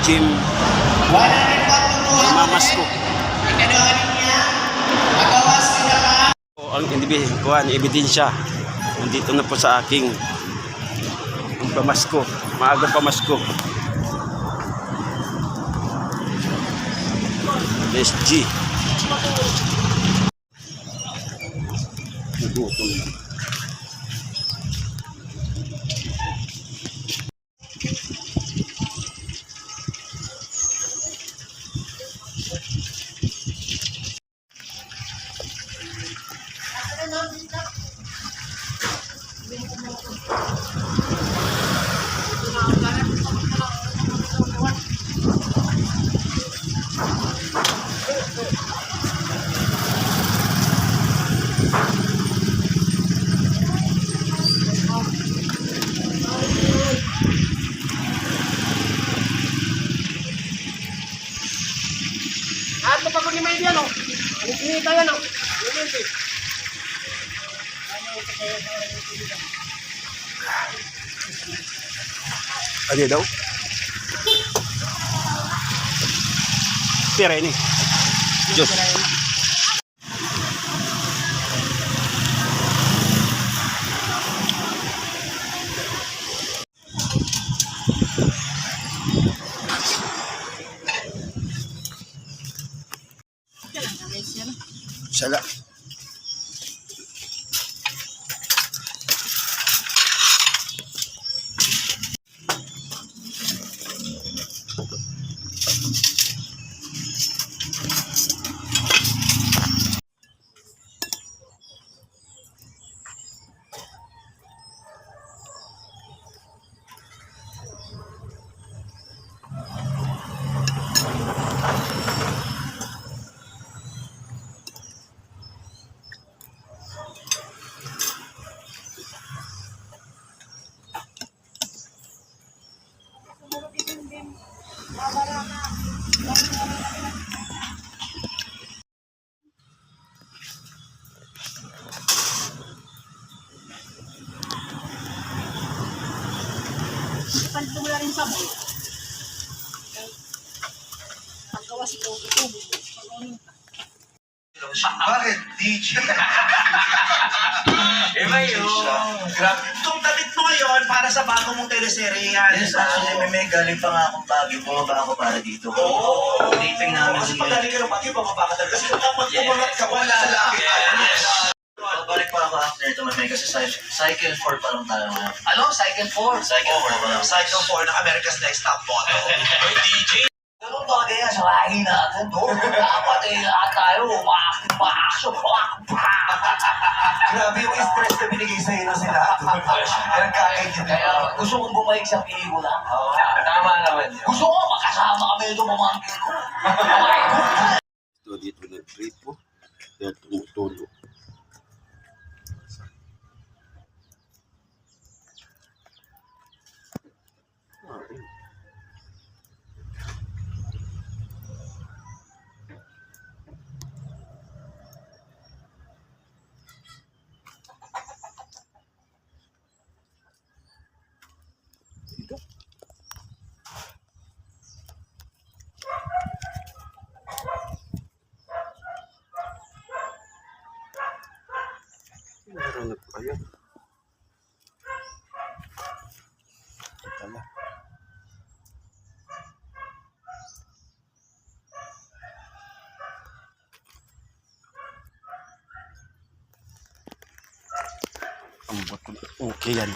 Jim mamas ko. Ang ebidensya nandito na po sa aking pamasko, maagang pamasko. SG gutom na. Ito pa kung may diyan, oh. Hinihita yan, oh. Ano daw? Pira ini. Diyos. Sala. Pagdumula rin sa boy. Pagkawas ito, itubo. Bakit? DJ? Iba yun. Grabe. Itong damit mo ngayon para sa bago mong teleserye yan. Yes, actually, may galing pa nga akong Baguio. Bumaba ako para dito. Oo. Taping namin Kasi si pag galing ka ng Baguio, bumaba ka talaga. Kasi kapag umangat ka, wala lang. Balik pa ako after ito, may kasi cycle 4 pa lang tayo ngayon. Ano? Cycle 4? Cycle 4 pa lang. Cycle 4 ng America's Next Top Model. Oy, DJ! Ganun bagay yan, sa lahi natin, no? Dapat lahat tayo, ma-action. Grabe yung stress na binigay sa'yo na sila. Kaya gusto kong bumalik sa pelikula. Tama naman yun. Gusto ko makasama kami ito mamangkin ko. Ito dito nag-trip po. Kaya tumutulo. Dito. Meron na po kayo. Tala. Ang bato. Okay yan.